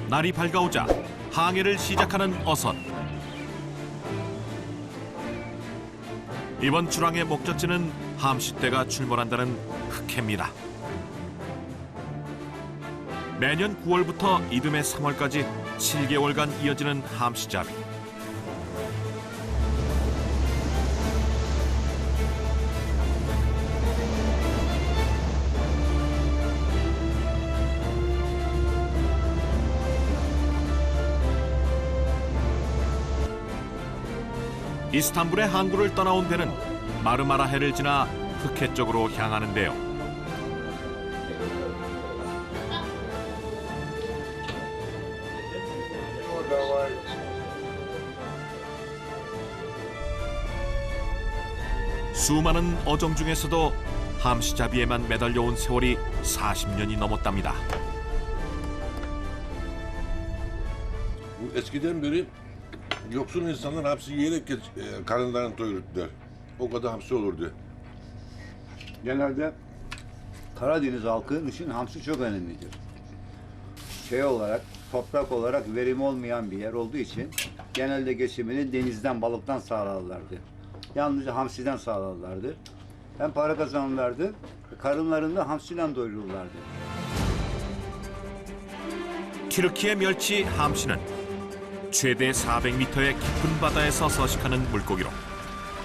날이 밝아오자 항해를 시작하는 어선. 이번 출항의 목적지는 함시대가 출몰한다는 흑해입니다. 매년 9월부터 이듬해 3월까지 7개월간 이어지는 함시잡이. 이스탄불의 항구를 떠나온 배는 마르마라 해를 지나 흑해 쪽으로 향하는데요. 수많은 어종 중에서도 함시잡이에만 매달려 온 세월이 40년이 넘었답니다. Eskiden beri yoksul insanlar hamsi yiyerek karınlarını doyururdular. O kadar hamsi olurdu. Genelde Karadeniz halkı için hamsi çok önemlidir. Şey olarak, toprak olarak verim olmayan bir yer olduğu için genelde geçimini denizden, balıktan sağlarlardı. Yalnızca hamsiden sağlarlardı. Hem para kazanırlardı, karınlarını da hamsiyle doyururlardı. 튀르키예 멸치 함시는 최대 400m의 깊은 바다에서 서식하는 물고기로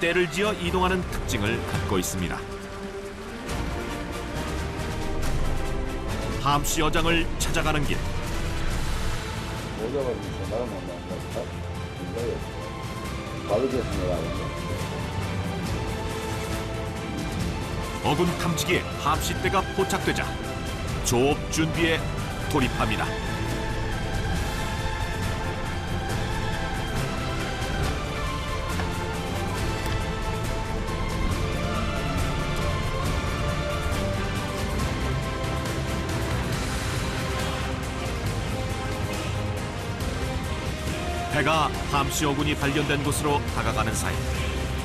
때를 지어 이동하는 특징을 갖고 있습니다. 함시 어장을 찾아가는 길. 어군 탐지기에 함시대가 포착되자 조업 준비에 돌입합니다. 배가 함시 어군이 발견된 곳으로 다가가는 사이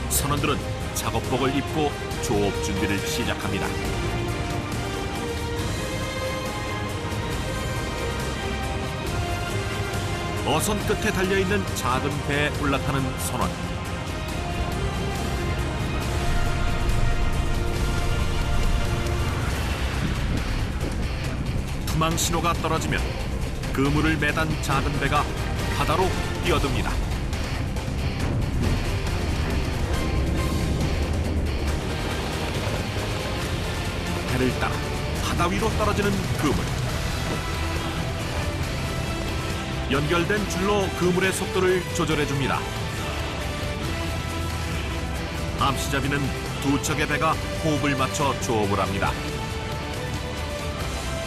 선원들은 작업복을 입고 조업 준비를 시작합니다. 어선 끝에 달려있는 작은 배에 올라타는 선원. 투망 신호가 떨어지면 그물을 매단 작은 배가 바다로 뛰어듭니다. 배를 따라 바다 위로 떨어지는 그물. 연결된 줄로 그물의 속도를 조절해줍니다. 함시잡이는 두 척의 배가 호흡을 맞춰 조업을 합니다.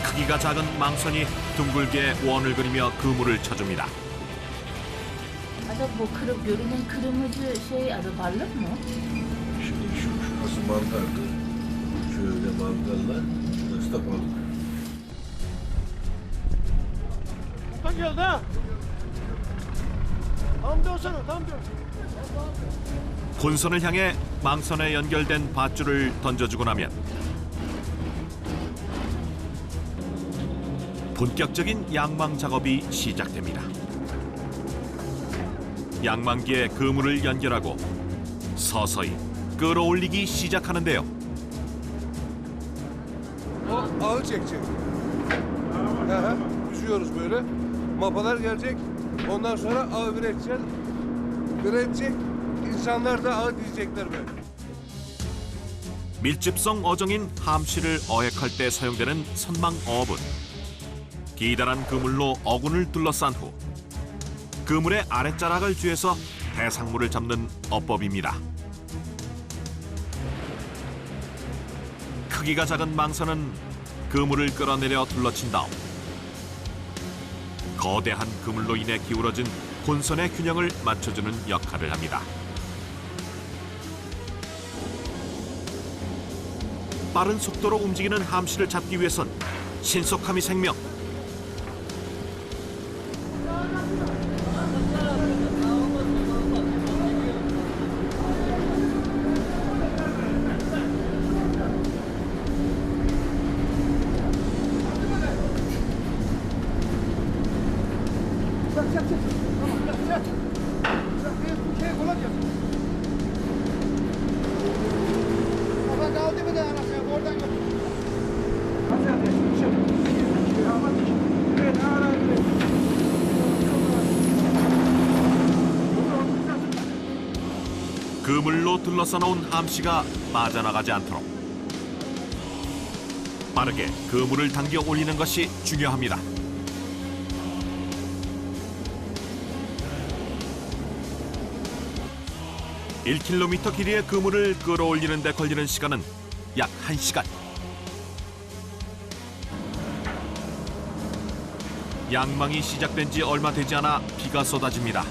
크기가 작은 망선이 둥글게 원을 그리며 그물을 쳐줍니다. Ada bu kırıp görünen kırmızı şey adı balık mı? Şimdi şurası mantardı. Şöyle mantarlar. Burası da balık. Tam geldi ha. Tam dönsene, tam dön. 본선을 향해 망선에 연결된 밧줄을 던져주고 나면 본격적인 양망 작업이 시작됩니다. 양망기에 그물을 연결하고 서서히 끌어올리기 시작하는데요. Ağı çekecek. Yüzüyoruz böyle. Mapalar gelecek. Ondan sonra ağı üretecek. Üretecek. İnsanlar da ağı diyecekler böyle. 밀집성 어종인 함시를 어획할 때 사용되는 선망 어분. 기다란 그물로 어군을 둘러싼 후 그물의 아랫자락을 쥐어서 해상물을 잡는 어법입니다. 크기가 작은 망선은 그물을 끌어내려 둘러친 다음 거대한 그물로 인해 기울어진 본선의 균형을 맞춰주는 역할을 합니다. 빠른 속도로 움직이는 함시를 잡기 위해선 신속함이 생명. 그물로 둘러싸놓은 함씨가 빠져나가지 않도록 빠르게 그물을 당겨 올리는 것이 중요합니다. (1km) 길이의 그물을 끌어올리는 데 걸리는 시간은 약 1시간. 양망이 시작된 지 얼마 되지 않아 비가 쏟아집니다.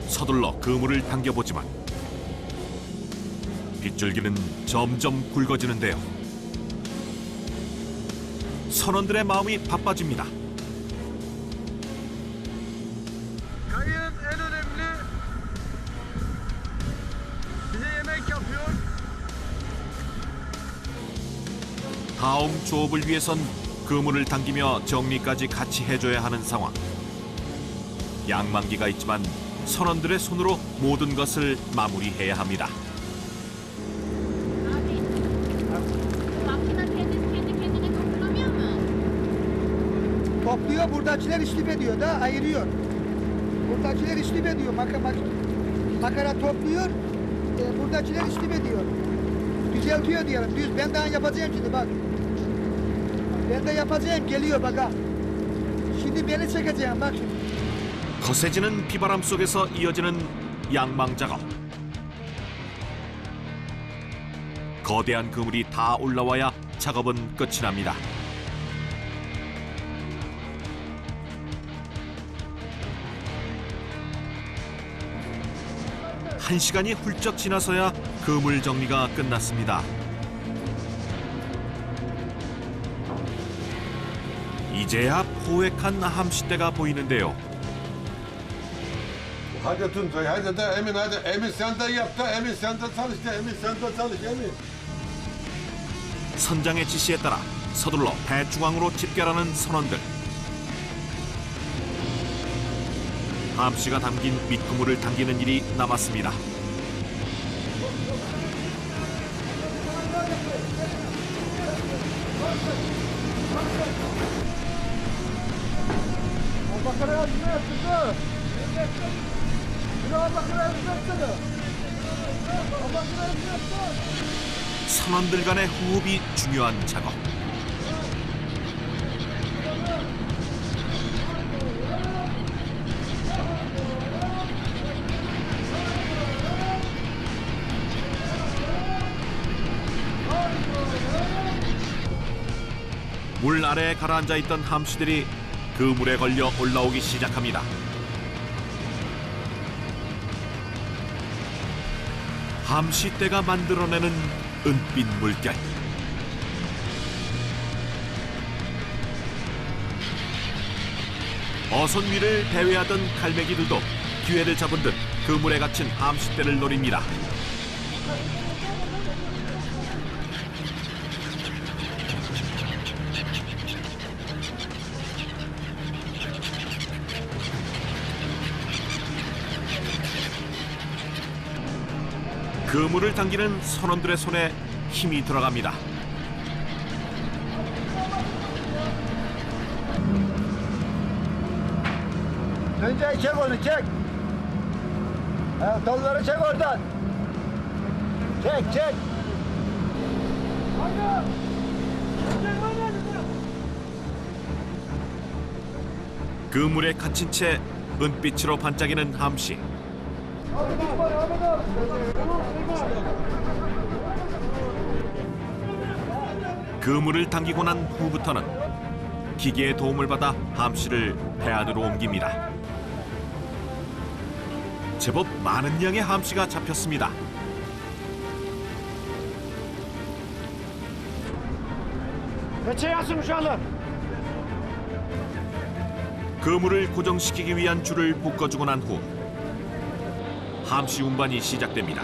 서둘러 그물을 당겨보지만 빗줄기는 점점 굵어지는데요. 선원들의 마음이 바빠집니다. Kayığın en önemli bize yemek yapıyor. 다음 조업을 위해선 그물을 당기며 정리까지 같이 해줘야 하는 상황. 양만기가 있지만 선원들의 손으로 모든 것을 마무리해야 합니다. Abi, bu makine kendi kendine toplamıyor mu? Topluyor, buradakiler işlip ediyor da ayırıyor. Buradakiler işlip ediyor, makara topluyor, buradakiler işlip ediyor. Düzeltiyor diyelim, düz. Ben daha yapacağım şimdi bak. Ben de yapacağım, geliyor bak ha. Şimdi beni çekeceğim bak şimdi. 거세지는 비바람 속에서 이어지는 양망 작업. 거대한 그물이 다 올라와야 작업은 끝이 납니다. 한 시간이 훌쩍 지나서야 그물 정리가 끝났습니다. 이제야 포획한 함시대가 보이는데요. Hadi Tuncay, hadi de Emin hadi. Emin sen de yap da, Emin sen de çalış da, Emin sen de çalış Emin. 선장의 지시에 따라 서둘러 배 중앙으로 집결하는 선원들. 함씨가 담긴 밑그물을 당기는 일이 남았습니다. 선원들 간의 호흡이 중요한 작업. 물 아래에 가라앉아 있던 함씨들이 그물에 걸려 올라오기 시작합니다. 함시대가 만들어내는 은빛 물결. 어선 위를 배회하던 갈매기들도 기회를 잡은 듯 그물에 갇힌 함시대를 노립니다. 그물을 당기는 선원들의 손에 힘이 들어갑니다. Önce çek onu çek. Dalları çek oradan. Çek çek. 그물에 갇힌 채 은빛으로 반짝이는 함씨. 그물을 당기고 난 후부터는 기계의 도움을 받아 함씨를 배 안으로 옮깁니다. 제법 많은 양의 함씨가 잡혔습니다. 그물을 고정시키기 위한 줄을 묶어주고 난 후 함씨 운반이 시작됩니다.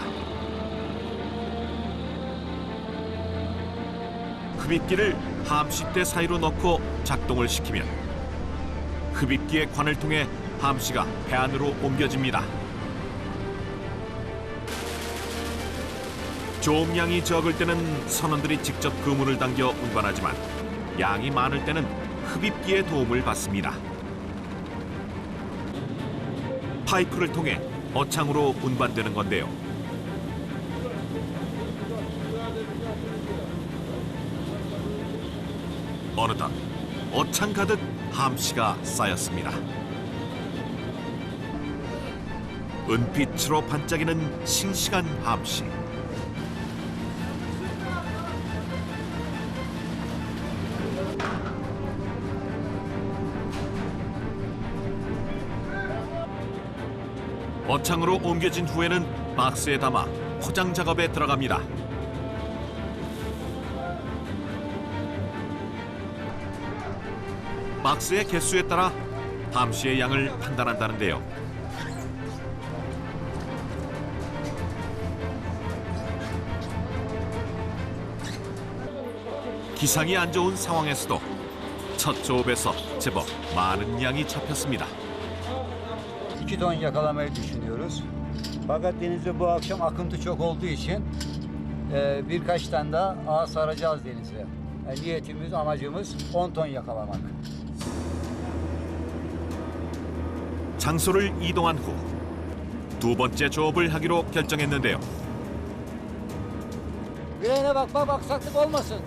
흡입기를 함씨대 사이로 넣고 작동을 시키면 흡입기의 관을 통해 함씨가 배 안으로 옮겨집니다. 조업량이 적을 때는 선원들이 직접 그물을 당겨 운반하지만 양이 많을 때는 흡입기의 도움을 받습니다. 파이프를 통해 어창으로 운반되는 건데요. 어느덧 어창 가득 함씨가 쌓였습니다. 은빛으로 반짝이는 싱싱한 함씨. 어창으로 옮겨진 후에는 박스에 담아 포장 작업에 들어갑니다. 박스의 개수에 따라 함씨의 양을 판단한다는데요. 기상이 안 좋은 상황에서도 첫 조업에서 제법 많은 양이 잡혔습니다. 2 ton yakalamayı düşünüyoruz. Fakat denizde bu akşam akıntı çok olduğu için birkaç tane daha ağ saracağız denize. Niyetimiz, amacımız 10 ton yakalamak. 장소를 이동한 후 두 번째 조업을 하기로 결정했는데요. Bileğine bak, aksaklık olmasın.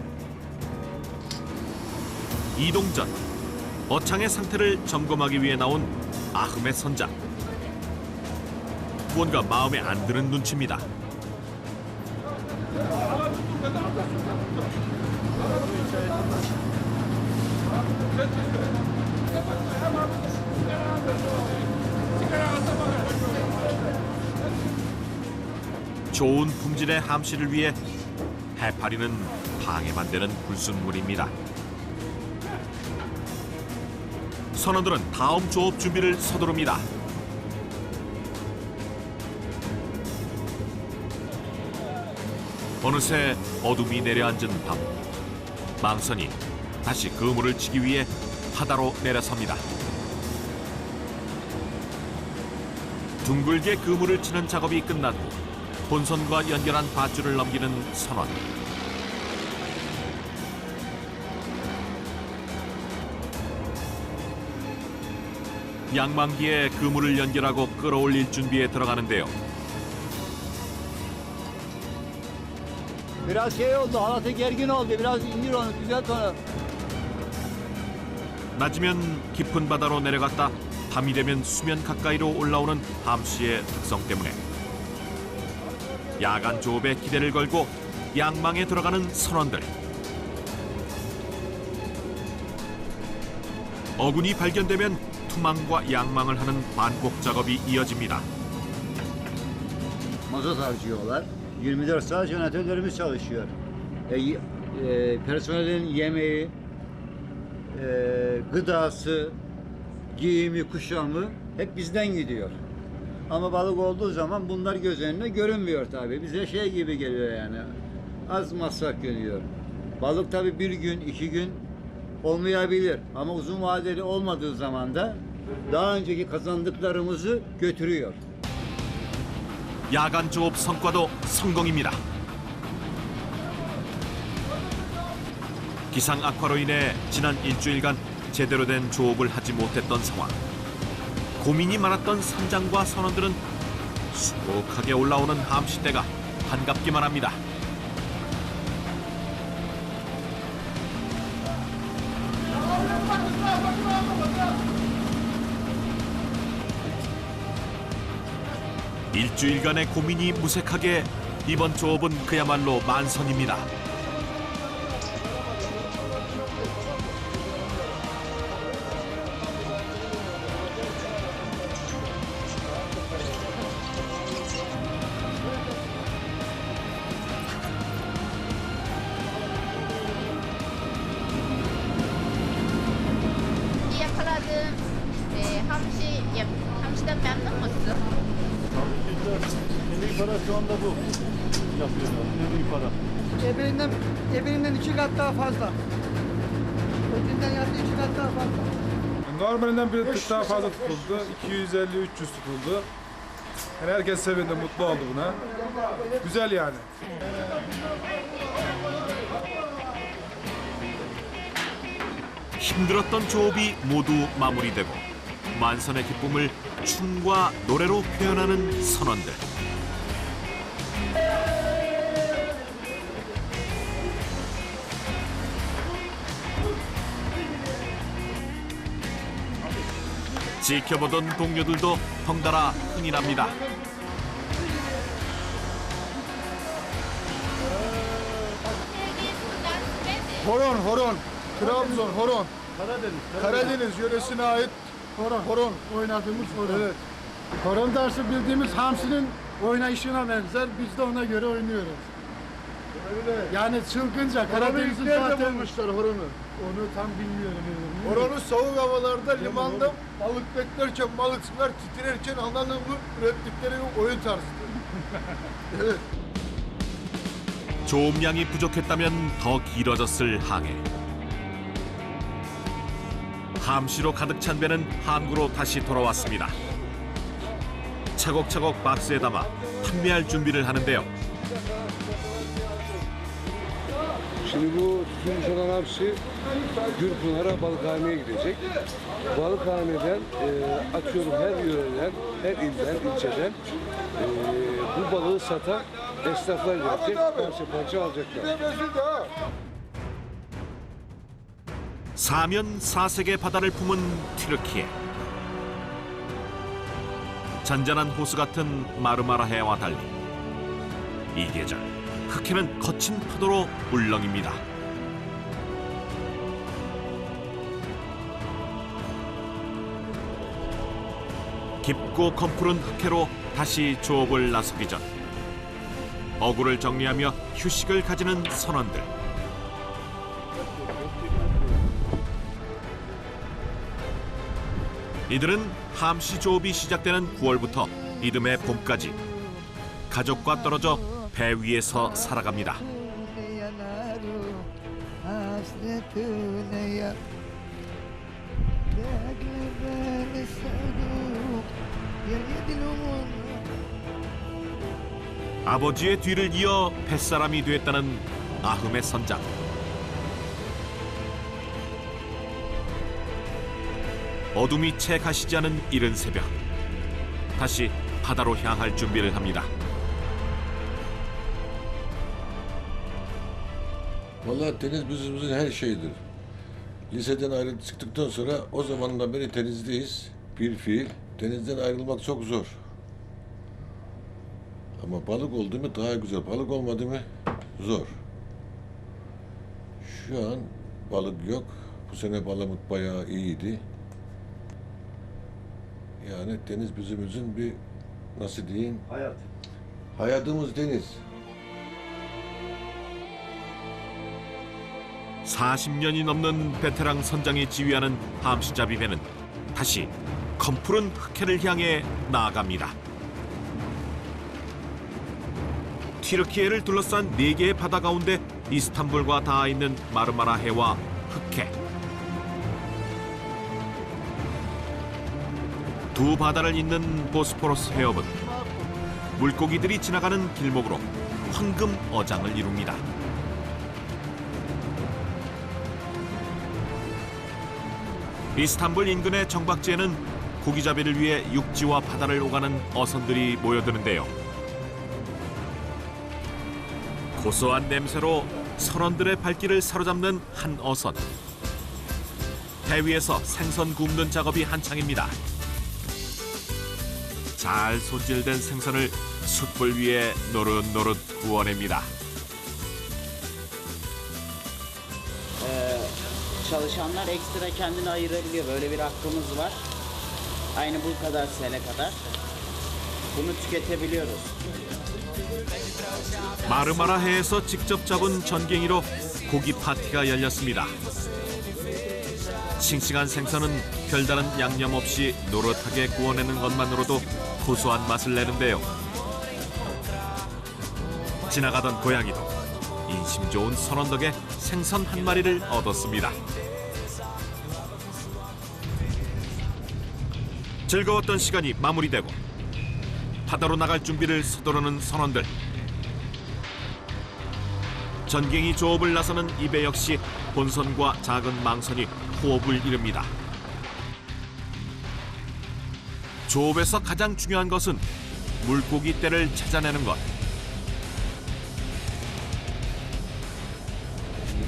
이동 전 어창의 상태를 점검하기 위해 나온 아흠의 선장. 뭔가 마음에 안 드는 눈치입니다. 좋은 품질의 함씨를 위해 해파리는 방해만 되는 불순물입니다. 선원들은 다음 조업 준비를 서두릅니다. 어느새 어둠이 내려앉은 밤, 망선이 다시 그물을 치기 위해 바다로 내려섭니다. 둥글게 그물을 치는 작업이 끝난 후 본선과 연결한 밧줄을 넘기는 선원. 양망기에 그물을 연결하고 끌어올릴 준비에 들어가는데요. Biraz şey oldu, halatı gergin oldu. Biraz indir onu, düzelt onu. 낮으면 깊은 바다로 내려갔다 밤이 되면 수면 가까이로 올라오는 함씨의 특성 때문에 야간 조업에 기대를 걸고 양망에 들어가는 선원들. 어군이 발견되면 투망과 양망을 하는 반복 작업이 이어집니다. Mazot harcıyorlar. 24 saat jeneratörlerimiz çalışıyor. Personelin yemeği, gıdası, giyimi, kuşamı hep bizden gidiyor. Ama balık olduğu zaman bunlar göz önüne görünmüyor tabii. Bize şey gibi geliyor yani. Az masraf geliyor. Balık tabii 1 gün, 2 gün olmayabilir. Ama uzun vadeli olmadığı zaman da daha önceki kazandıklarımızı götürüyor. 야간 조업 성과도 성공입니다. 기상 악화로 인해 지난 일주일간 제대로 된 조업을 하지 못했던 상황. 고민이 많았던 선장과 선원들은 수북하게 올라오는 함시대가 반갑기만 합니다. 일주일간의 고민이 무색하게 이번 조업은 그야말로 만선입니다. yakaladığım hamsiden memnun musun? En iyi para şu anda bu yapıyor. En iyi para. Eberinden 2 kat daha fazla. Ötekinden yaptığı 2 kat daha fazla. Normalinden bir tık daha fazla tutuldu. 250-300 tutuldu. Yani herkes sevindi, mutlu oldu buna. Güzel yani. 힘들었던 조업이 모두 마무리되고 만선의 기쁨을 춤과 노래로 표현하는 선원들. 지켜보던 동료들도 덩달아 흥이 납니다. Horon. Trabzon, horon. Karadeniz yöresine ait horon. Oynadığımız horon. Evet. Horon dersi bildiğimiz hamsinin oynayışına benzer. Biz de ona göre oynuyoruz. Yani çılgınca. Karadeniz'in zaten bulmuşlar horonu. onu tam bilmiyorum. Horonu soğuk havalarda limanda balık beklerken, balıkçılar titrerken anlamlı ürettikleri oyun tarzıdır. Evet. 조음량이 부족했다면 더 길어졌을 항해. 함시로 가득 찬 배는 항구로 다시 돌아왔습니다. 차곡차곡 박스에 담아 판매할 준비를 하는데요. Şimdi bu tutulmuş olan hamsi Gürpınar'a balıkhaneye gidecek. Balıkhaneden atıyorum her yöreden, her ilden, ilçeden bu balığı satan esnaflar gelecek. Parça alacaklar. 사면 사색의 바다를 품은 튀르키예. 잔잔한 호수 같은 마르마라 해와 달리 이 계절 흑해는 거친 파도로 울렁입니다. 깊고 검푸른 흑해로 다시 조업을 나서기 전 어구를 정리하며 휴식을 가지는 선원들. 이들은 함시 조업이 시작되는 9월부터 이듬해 봄까지 가족과 떨어져 배 위에서 살아갑니다. 아버지의 뒤를 이어 뱃사람이 됐다는 아흠의 선장. 어둠이 채 가시지 않은 이른 새벽, 다시 바다로 향할 준비를 합니다. Vallahi deniz bizim her şeydir. Liseden ayrılıp çıktıktan sonra o zamandan beri denizdeyiz. Bir fiil. Denizden ayrılmak çok zor. Ama balık oldu mu daha güzel. Balık olmadı mı zor. Şu an balık yok. Bu sene balığımız bayağı iyiydi. Yani deniz bizimizin bir nasıl diyeyim? Hayat. Hayatımız deniz. 40년이 넘는 베테랑 선장이 지휘하는 함시잡이 배는 다시 검푸른 흑해를 향해 나아갑니다. 튀르키예를 둘러싼 4개의 바다 가운데 이스탄불과 닿아 있는 마르마라 해와 흑해. 두 바다를 잇는 보스포러스 해협은 물고기들이 지나가는 길목으로 황금 어장을 이룹니다. 이스탄불 인근의 정박지에는 고기잡이를 위해 육지와 바다를 오가는 어선들이 모여드는데요. 고소한 냄새로 선원들의 발길을 사로잡는 한 어선. 배 위에서 생선 굽는 작업이 한창입니다. 잘 손질된 생선을 숯불 위에 노릇노릇 구워냅니다. Çalışanlar ekstra kendini ayırabiliyor. Böyle bir hakkımız var. Aynı bu kadar sene kadar. Bunu tüketebiliyoruz. 마르마라해에서 직접 잡은 전갱이로 고기 파티가 열렸습니다. 싱싱한 생선은 별다른 양념 없이 노릇하게 구워내는 것만으로도 고소한 맛을 내는데요. 지나가던 고양이도 인심 좋은 선원 덕에 생선 한 마리를 얻었습니다. 즐거웠던 시간이 마무리되고 바다로 나갈 준비를 서두르는 선원들. 전갱이 조업을 나서는 이 배 역시 본선과 작은 망선이 호흡을 이룹니다. 조업에서 가장 중요한 것은 물고기 떼를 찾아내는 것.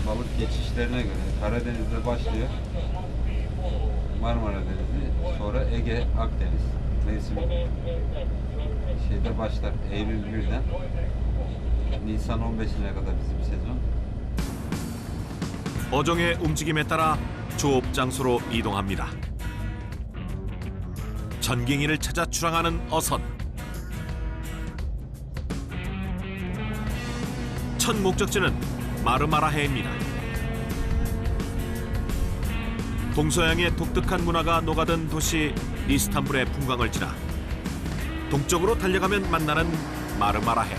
Balık geçişlerine göre Karadeniz'de başlıyor. Marmara Denizi, sonra Ege, Akdeniz. Mevsim şeyde başlar Eylül 1'den Nisan 15'ine kadar bizim sezon. 어종의 움직임에 따라 조업 장소로 이동합니다. 전갱이를 찾아 출항하는 어선. 첫 목적지는 마르마라해입니다. 동서양의 독특한 문화가 녹아든 도시 이스탄불의 풍광을 지나 동쪽으로 달려가면 만나는 마르마라해.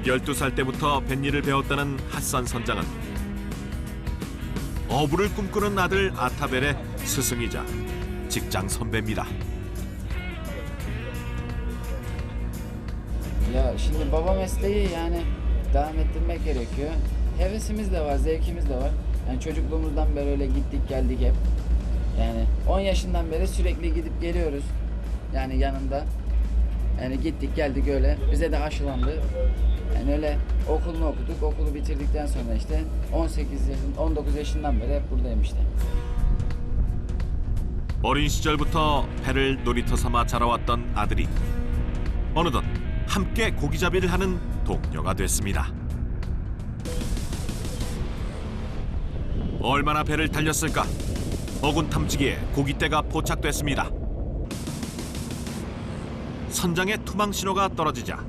12살 때부터 뱃일을 배웠다는 핫산 선장은 어부를 꿈꾸는 아들 아타벨의 스승이자 직장 선배입니다. Ya şimdi baba mesleği yani devam ettirmek gerekiyor. Hevesimiz de var, zevkimiz de var. Yani çocukluğumuzdan beri öyle gittik geldik hep. Yani 10 yaşından beri sürekli gidip geliyoruz. Yani yanında. Yani gittik geldik öyle. Bize de aşılandı. Yani öyle okulunu okuduk. Okulu bitirdikten sonra işte 19 yaşından beri hep buradayım işte. 어린 시절부터 배를 놀이터 삼아 자라왔던 아들이 어느덧 함께 고기잡이를 하는 동료가 됐습니다. 얼마나 배를 달렸을까? 어군 탐지기에 고깃대가 포착됐습니다. 선장의 투망 신호가 떨어지자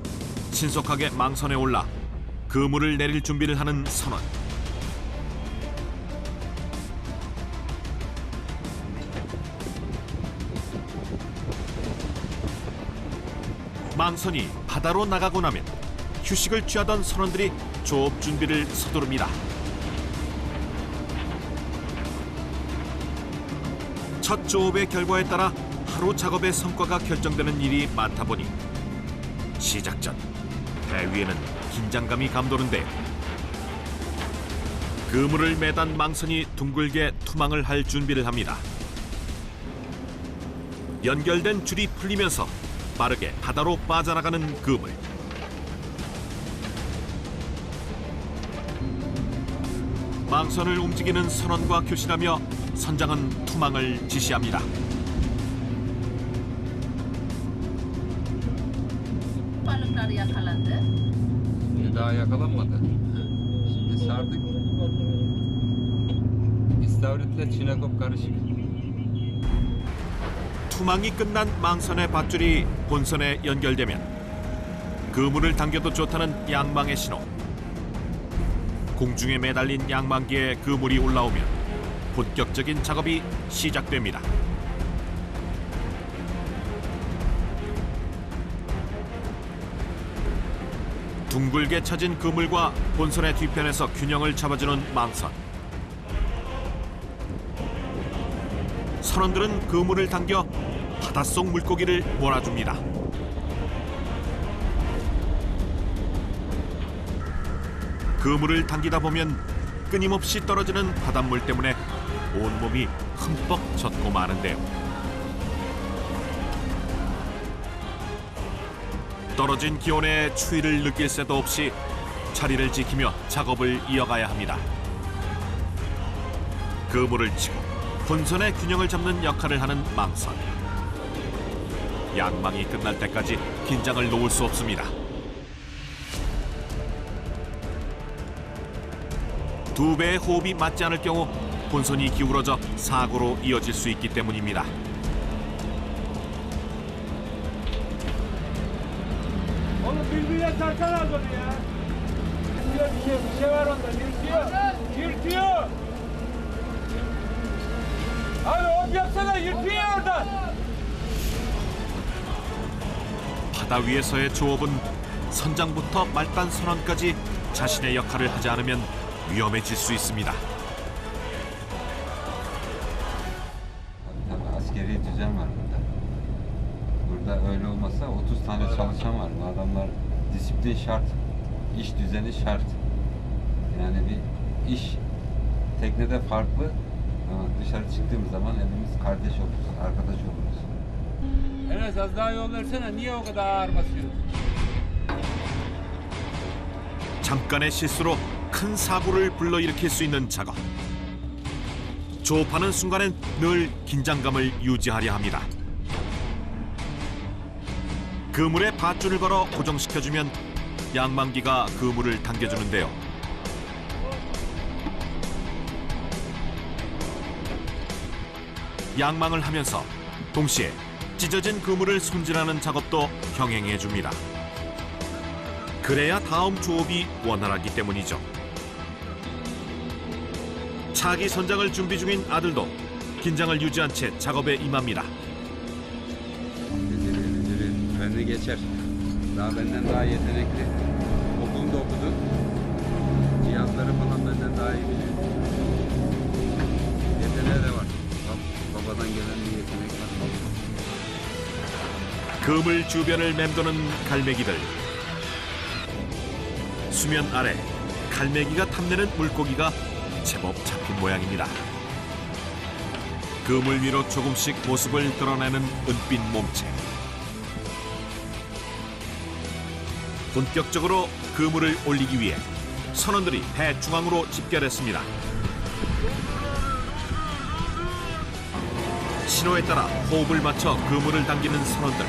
신속하게 망선에 올라 그물을 내릴 준비를 하는 선원. 망선이 바다로 나가고 나면 휴식을 취하던 선원들이 조업 준비를 서두릅니다. 첫 조업의 결과에 따라 하루 작업의 성과가 결정되는 일이 많다 보니 시작 전 배 위에는 긴장감이 감도는데 그물을 매단 망선이 둥글게 투망을 할 준비를 합니다. 연결된 줄이 풀리면서 빠르게 바다로 빠져나가는 그물. 망선을 움직이는 선원과 교신하며 선장은 투망을 지시합니다. Balıklar yakalandı. Daha yakalanmadı. Şimdi sardık. İstavritle çinekop karışık. 투망이 끝난 망선의 밧줄이 본선에 연결되면 그물을 당겨도 좋다는 양망의 신호. 공중에 매달린 양망기에 그물이 올라오면 본격적인 작업이 시작됩니다. 둥글게 쳐진 그물과 본선의 뒤편에서 균형을 잡아주는 망선. 선원들은 그물을 당겨 바닷속 물고기를 몰아줍니다. 그물을 당기다 보면 끊임없이 떨어지는 바닷물 때문에 온몸이 흠뻑 젖고 마는데요. 떨어진 기온의 추위를 느낄 새도 없이 자리를 지키며 작업을 이어가야 합니다. 그물을 치고 본선의 균형을 잡는 역할을 하는 망선. 양망이 끝날 때까지 긴장을 놓을 수 없습니다. 두 배의 호흡이 맞지 않을 경우 본선이 기울어져 사고로 이어질 수 있기 때문입니다. Onu birbirine tarsana onu ya. Bir şey var onda. Yırtıyor. Yırtıyor. Abi hop yapsana. Yırtıyor orada. 바다 위에서의 조업은 선장부터 말단 선원까지 자신의 역할을 하지 않으면 위험해질 수 있습니다. bir düzen var burada. Burada öyle olmasa 30 tane çalışan var. Bu adamlar disiplin şart, iş düzeni şart. Yani bir iş teknede farklı ama dışarı çıktığımız zaman hepimiz kardeş oluruz, arkadaş oluruz. Enes az daha yol versene. Niye o kadar ağır basıyorsun? 잠깐의 실수로 큰 사고를 불러일으킬 수 있는 작업. 조업하는 순간엔 늘 긴장감을 유지하려 합니다. 그물에 밧줄을 걸어 고정시켜주면 양만기가 그물을 당겨주는데요. 양망을 하면서 동시에 찢어진 그물을 손질하는 작업도 병행해줍니다. 그래야 다음 조업이 원활하기 때문이죠. 차기 선장을 준비 중인 아들도 긴장을 유지한 채 작업에 임합니다. Önünü geçer. Daha benden daha yetenekli. Okulunda okudu. Cihazları falan benden daha iyi biliyor. Yeteneği de var. Babadan gelen bir yetenek var. 그물 주변을 맴도는 갈매기들. 수면 아래 갈매기가 탐내는 물고기가 제법 잡힌 모양입니다. 그물 위로 조금씩 모습을 드러내는 은빛 몸체. 본격적으로 그물을 올리기 위해 선원들이 배 중앙으로 집결했습니다. 신호에 따라 호흡을 맞춰 그물을 당기는 선원들.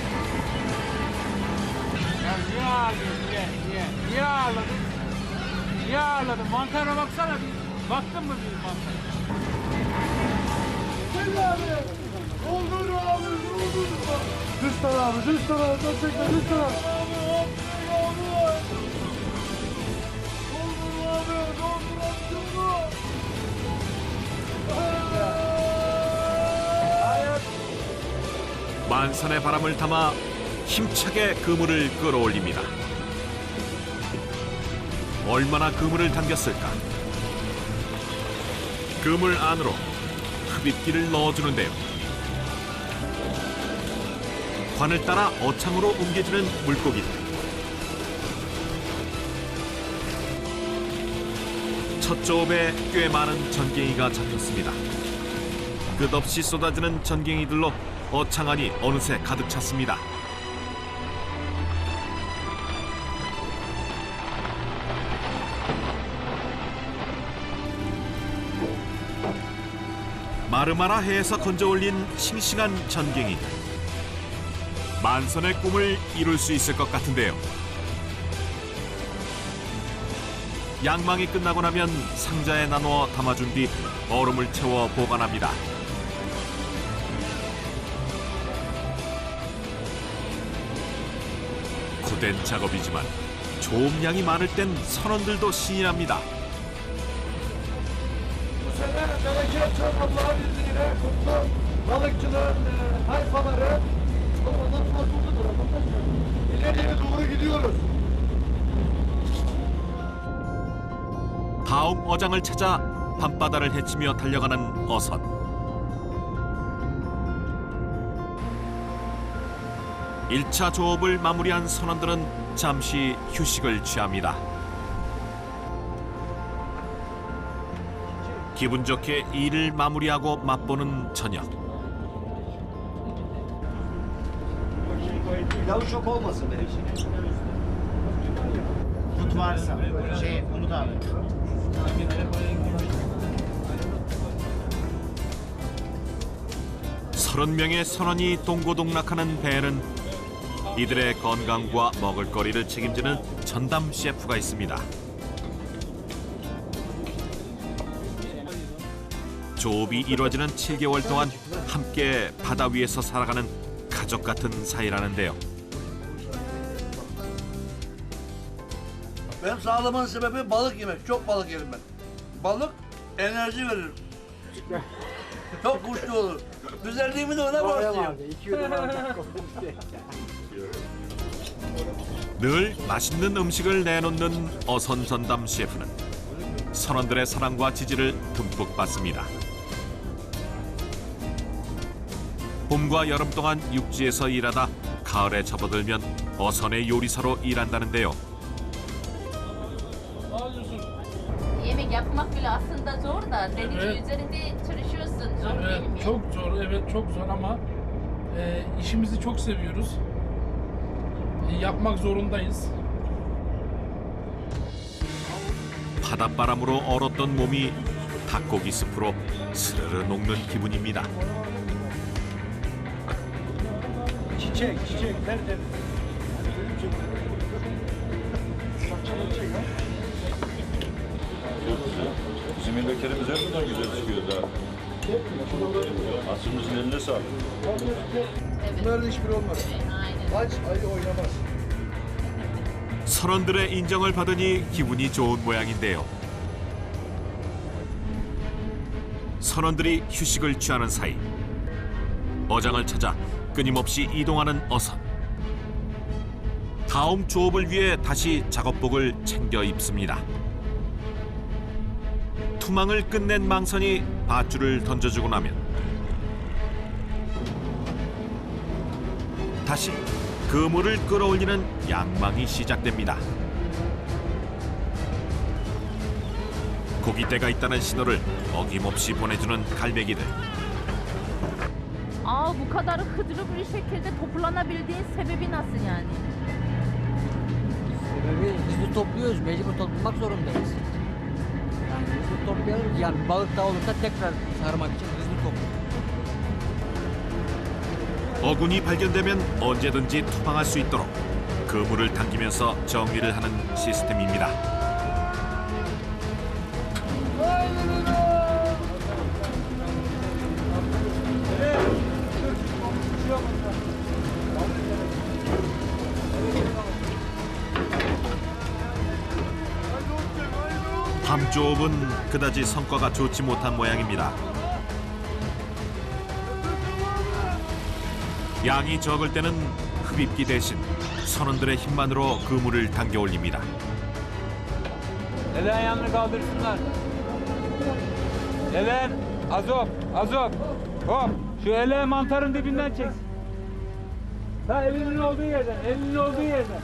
Ya niye ağlıyorsun? Niye? Niye ağladın? Niye ağladın? Mantara baksana bir. Baktın mı bir mantara? Gel abi. Olur abi. Olur. Düz tarafı. Düz tarafı. Çekme düz tarafı. 만선의 바람을 담아 힘차게 그물을 끌어올립니다. 얼마나 그물을 당겼을까? 그물 안으로 흡입기를 넣어주는데요. 관을 따라 어창으로 옮겨지는 물고기들. 첫 조업에 꽤 많은 전갱이가 잡혔습니다. 끝없이 쏟아지는 전갱이들로 어창안이 어느새 가득 찼습니다. 마르마라 해에서 건져 올린 싱싱한 전갱이들. 만선의 꿈을 이룰 수 있을 것 같은데요. 양망이 끝나고 나면 상자에 나누어 담아준 뒤 얼음을 채워 보관합니다. 고된 작업이지만 조업량이 많을 땐 선원들도 신이 납니다. Bu sene bereketçi Allah'ın izniyle kutlu balıkçılığın tayfaları ondan sorumludur. İleriye doğru gidiyoruz. 다음 어장을 찾아 밤바다를 헤치며 달려가는 어선. 일차 조업을 마무리한 선원들은 잠시 휴식을 취합니다. 기분 좋게 일을 마무리하고 맛보는 저녁. Yavuş çok olmasın benim için. Tut varsa. Umut abi. 서른 명의 선원이 동고동락하는 배에는 이들의 건강과 먹을거리를 책임지는 전담 셰프가 있습니다. 조업이 이루어지는 7개월 동안 함께 바다 위에서 살아가는 가족 같은 사이라는데요. Benim sağlamamın sebebi balık yemek. Çok balık yerim ben. Balık enerji verir. Çok kuşlu olur. Güzelliğimi de ona borçluyum. 늘 맛있는 음식을 내놓는 어선 전담 셰프는 선원들의 사랑과 지지를 듬뿍 받습니다. 봄과 여름 동안 육지에서 일하다 가을에 접어들면 어선의 요리사로 일한다는데요. Yemek yapmak bile aslında zor da deniz Evet. üzerinde çalışıyorsun. Zor değil Evet, mi? çok zor, evet çok zor ama işimizi çok seviyoruz. Yapmak zorundayız. 바닷바람으로 얼었던 몸이 닭고기 숲으로 스르르 녹는 기분입니다. Çiçek, tertemiz. Bizim yemeklerimiz her kadar güzel çıkıyor da. Aslımızın eline sağlık. Bunların hiçbiri olmaz. Aynen. Aç ayı oynamaz. 선원들의 인정을 받으니 기분이 좋은 모양인데요. 선원들이 휴식을 취하는 사이 어장을 찾아 끊임없이 이동하는 어선. 다음 조업을 위해 다시 작업복을 챙겨 입습니다. 투망을 끝낸 망선이 밧줄을 던져주고 나면 다시 그물을 끌어올리는 양망이 시작됩니다. 고깃대가 있다는 신호를 어김없이 보내주는 갈매기들. Aa, bu kadar hızlı bir şekilde toplanabildiğin sebebi nasıl yani? Sebebi hızlı topluyoruz, mecbur toplamak zorundayız. Yani hızlı toplayalım, yani balık daha olursa tekrar sarmak için hızlı topluyoruz. 어군이 발견되면 언제든지 투망할 수 있도록 그물을 당기면서 정리를 하는 시스템입니다. 밤조업은 그다지 성과가 좋지 못한 모양입니다. 양이 적을 때는 흡입기 대신 선원들의 힘만으로 그물을 당겨 올립니다. Ele ayağını kaldırsınlar. Ele, azop, azop. Hop, şu ele mantarın dibinden çeksin. Ta elinin olduğu yerden, elinin olduğu yerden.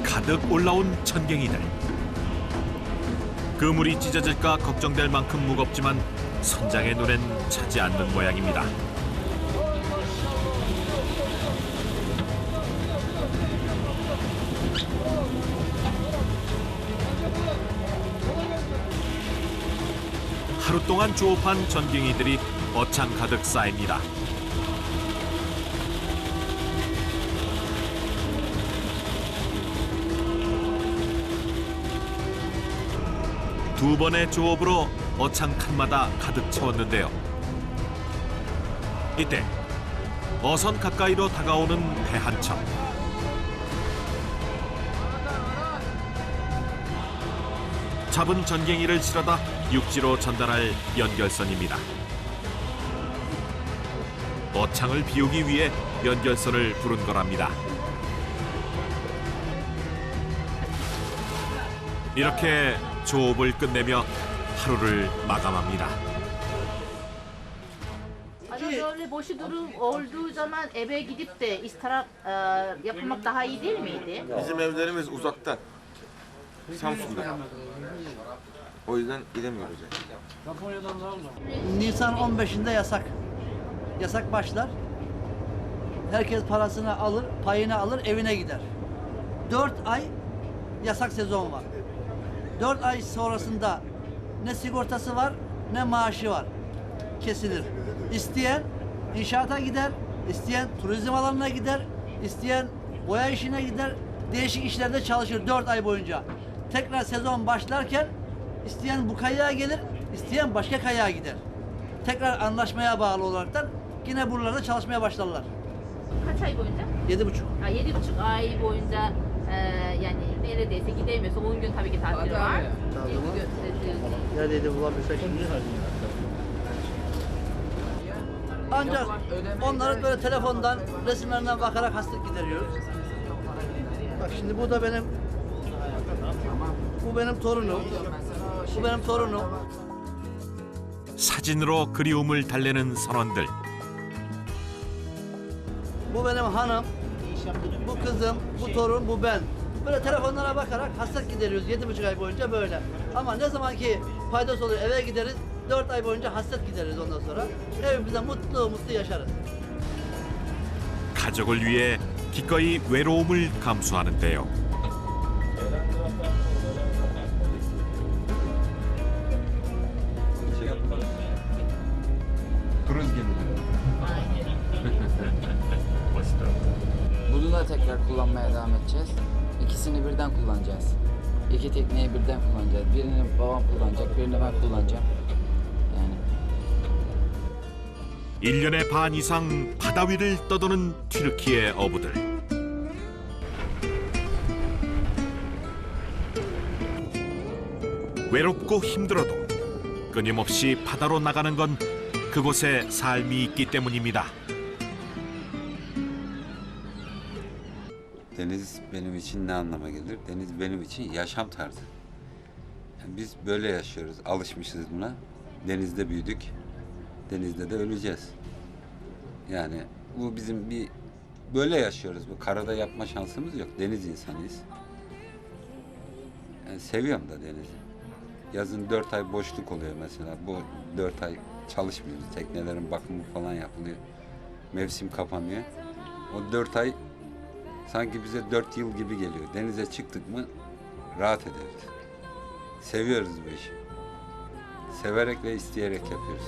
가득 올라온 천갱이들. 그물이 찢어질까 걱정될 만큼 무겁지만 선장의 눈엔 차지 않는 모양입니다. 하루 동안 조업한 전갱이들이 어창 가득 쌓입니다. 두 번의 조업으로 어창 칸마다 가득 채웠는데요. 이때 어선 가까이로 다가오는 배 한 척. 잡은 전갱이를 실어다 육지로 전달할 연결선입니다. 어창을 비우기 위해 연결선을 부른 거랍니다. 이렇게 조업을 끝내며 하루를 마감합니다. Hani böyle boşu durum olduğu zaman eve gidip de istirahat yapmak daha iyi değil miydi? Bizim evlerimiz uzakta. Samsun'da. O yüzden gidemiyoruz yani. Nisan 15'inde yasak. Yasak başlar. Herkes parasını alır, payını alır, evine gider. 4 ay yasak sezon var. 4 ay sonrasında ne sigortası var, ne maaşı var. Kesilir. İsteyen inşaata gider, isteyen turizm alanına gider, isteyen boya işine gider, değişik işlerde çalışır 4 ay boyunca. Tekrar sezon başlarken isteyen bu kayağa gelir, isteyen başka kayağa gider. Tekrar anlaşmaya bağlı olaraktan yine buralarda çalışmaya başlarlar. Kaç ay boyunca? 7,5. 7,5 ay boyunca yani neredeyse gidemiyorsa 10 gün tabii ki tatil var. Neredeydi bulabilirsek şimdi? Ancak onları böyle telefondan, resimlerinden bakarak hastalık gideriyoruz. Bak şimdi bu da bu benim torunum. Bu benim torunum. 사진으로 그리움을 달래는 선원들. Bu benim hanım, bu kızım, bu torun, bu ben. Böyle telefonlara bakarak hasret gideriyoruz 7,5 ay boyunca böyle. Ama ne zaman ki faydası olur eve gideriz, 4 ay boyunca hasret gideriz ondan sonra. Evimizde mutlu mutlu yaşarız. 가족을 위해 기꺼이 외로움을 감수하는데요. Kruz gibi. Bunu da tekrar kullanmaya devam edeceğiz. İkisini birden kullanacağız. İki tekneyi birden kullanacağız. Birini babam kullanacak, birini ben kullanacağım. Yani 1년의 반 이상 바다 위를 떠도는 튀르키예 어부들. 외롭고 힘들어도 끊임없이 바다로 나가는 건 그곳에 삶이 있기 때문입니다. Deniz benim için ne anlama gelir? Deniz benim için yaşam tarzı. Yani biz böyle yaşıyoruz, alışmışız buna. Denizde büyüdük, denizde de öleceğiz. Yani bu bizim bir böyle yaşıyoruz. Bu karada yapma şansımız yok. Deniz insanıyız. Yani seviyorum da denizi. Yazın 4 ay boşluk oluyor mesela. Bu 4 ay çalışmıyoruz. Teknelerin bakımı falan yapılıyor. Mevsim kapanıyor. O 4 ay sanki bize 4 yıl gibi geliyor. Denize çıktık mı rahat ederiz. Seviyoruz bu işi. Severek ve isteyerek yapıyoruz.